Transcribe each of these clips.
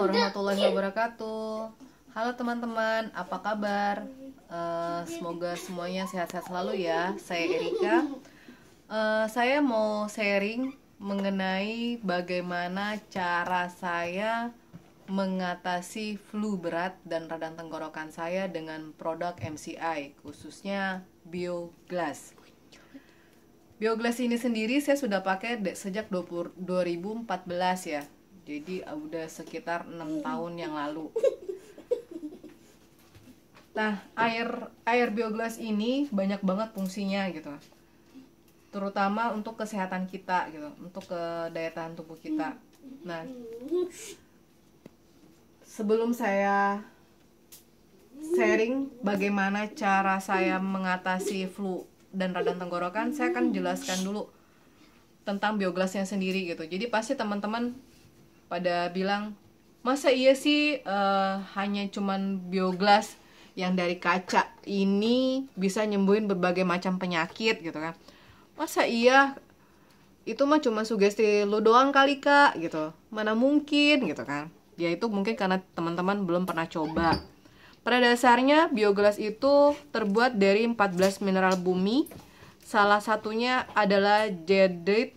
warahmatullahi wabarakatuh. Halo teman-teman, apa kabar? Semoga semuanya sehat-sehat selalu ya. Saya Erika. Saya mau sharing mengenai bagaimana cara saya mengatasi flu berat dan radang tenggorokan saya dengan produk MCI, khususnya Bioglass. Bioglass ini sendiri saya sudah pakai sejak 2014 ya. Jadi udah sekitar 6 tahun yang lalu. Nah, air Bioglass ini banyak banget fungsinya gitu. Terutama untuk kesehatan kita gitu, untuk ke daya tahan tubuh kita. Nah, sebelum saya sharing bagaimana cara saya mengatasi flu dan radang tenggorokan, saya akan jelaskan dulu tentang Bioglassnya sendiri gitu. Jadi pasti teman-teman pada bilang, masa iya sih hanya cuman Bioglass yang dari kaca ini bisa nyembuhin berbagai macam penyakit gitu kan. Masa iya, itu mah cuma sugesti lu doang kali kak gitu, mana mungkin gitu kan. Ya itu mungkin karena teman-teman belum pernah coba. Pada dasarnya Bioglass itu terbuat dari 14 mineral bumi. Salah satunya adalah jadeit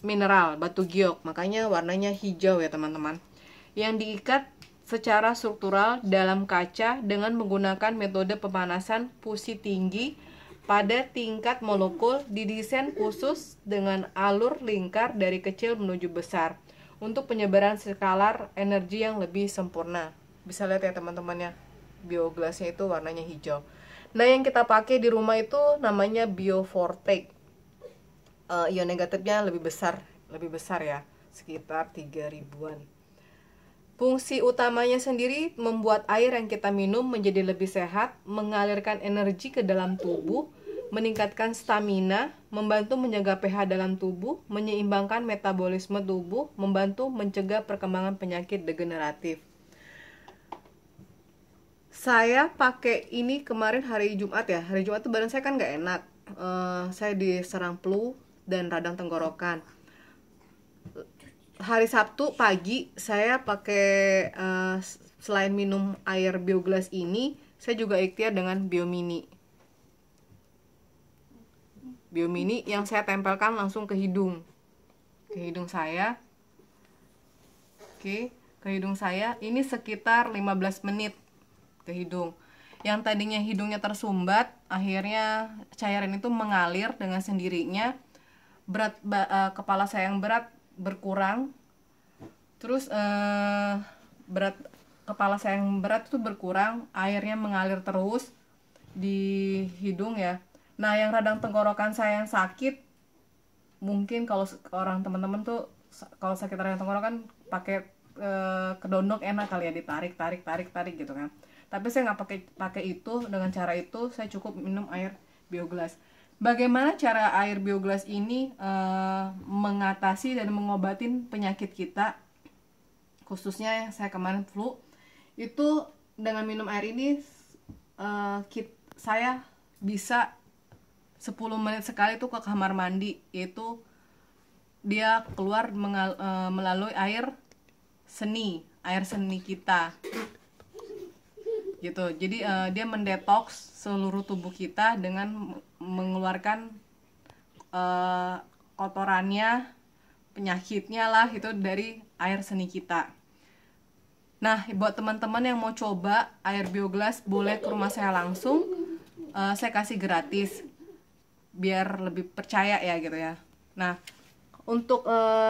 mineral, batu giok, makanya warnanya hijau ya teman-teman, yang diikat secara struktural dalam kaca dengan menggunakan metode pemanasan fusi tinggi pada tingkat molekul, didesain khusus dengan alur lingkar dari kecil menuju besar untuk penyebaran skalar energi yang lebih sempurna. Bisa lihat ya teman-temannya, Bioglassnya itu warnanya hijau. Nah, yang kita pakai di rumah itu namanya Biofortek. Ion negatifnya lebih besar ya, sekitar 3.000-an. Fungsi utamanya sendiri membuat air yang kita minum menjadi lebih sehat, mengalirkan energi ke dalam tubuh, meningkatkan stamina, membantu menjaga pH dalam tubuh, menyeimbangkan metabolisme tubuh, membantu mencegah perkembangan penyakit degeneratif. Saya pakai ini kemarin hari Jumat ya. Hari Jumat tuh badan saya kan nggak enak. Saya diserang flu dan radang tenggorokan. Hari Sabtu pagi saya pakai selain minum air Bioglass ini, saya juga ikhtiar dengan Biomini yang saya tempelkan langsung ke hidung saya. Oke, ke hidung saya ini sekitar 15 menit ke hidung. Yang tadinya hidungnya tersumbat, akhirnya cairan itu mengalir dengan sendirinya. Kepala saya yang berat berkurang. Terus kepala saya yang berat itu berkurang, airnya mengalir terus di hidung ya. Nah, yang radang tenggorokan saya yang sakit, mungkin kalau orang teman-teman tuh kalau sakit radang tenggorokan pakai kedondong enak kali ya, ditarik gitu kan. Tapi saya nggak pakai itu. Dengan cara itu saya cukup minum air Bioglass. Bagaimana cara air Bioglass ini mengatasi dan mengobatin penyakit kita, khususnya saya kemarin flu, itu dengan minum air ini saya bisa 10 menit sekali tuh ke kamar mandi, yaitu dia keluar melalui air seni kita gitu. Jadi dia mendetoks seluruh tubuh kita dengan mengeluarkan kotorannya, penyakitnya lah itu dari air seni kita. Nah, buat teman-teman yang mau coba air Bioglass, boleh ke rumah saya langsung. Saya kasih gratis biar lebih percaya ya gitu ya. Nah, untuk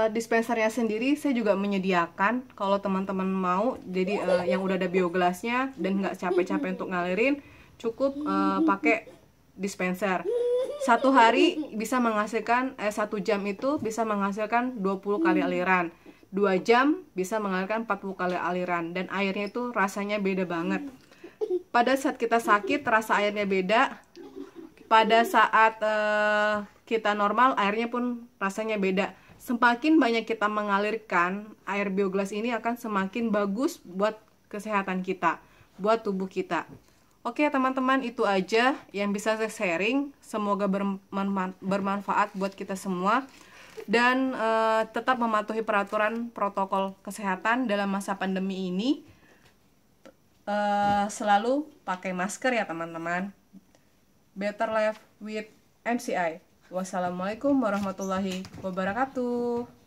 dispensernya sendiri saya juga menyediakan kalau teman-teman mau. Jadi yang udah ada Bioglassnya dan nggak capek-capek untuk ngalirin, cukup pakai dispenser. Satu hari bisa menghasilkan 1 jam itu bisa menghasilkan 20 kali aliran. 2 jam bisa mengalirkan 40 kali aliran, dan airnya itu rasanya beda banget. Pada saat kita sakit rasa airnya beda. Pada saat kita normal airnya pun rasanya beda. Semakin banyak kita mengalirkan, air Bioglass ini akan semakin bagus buat kesehatan kita, buat tubuh kita. Oke teman-teman, itu aja yang bisa saya sharing. Semoga bermanfaat buat kita semua. dan tetap mematuhi peraturan protokol kesehatan dalam masa pandemi ini. Selalu pakai masker ya teman-teman. Better life with MCI. Wassalamualaikum warahmatullahi wabarakatuh.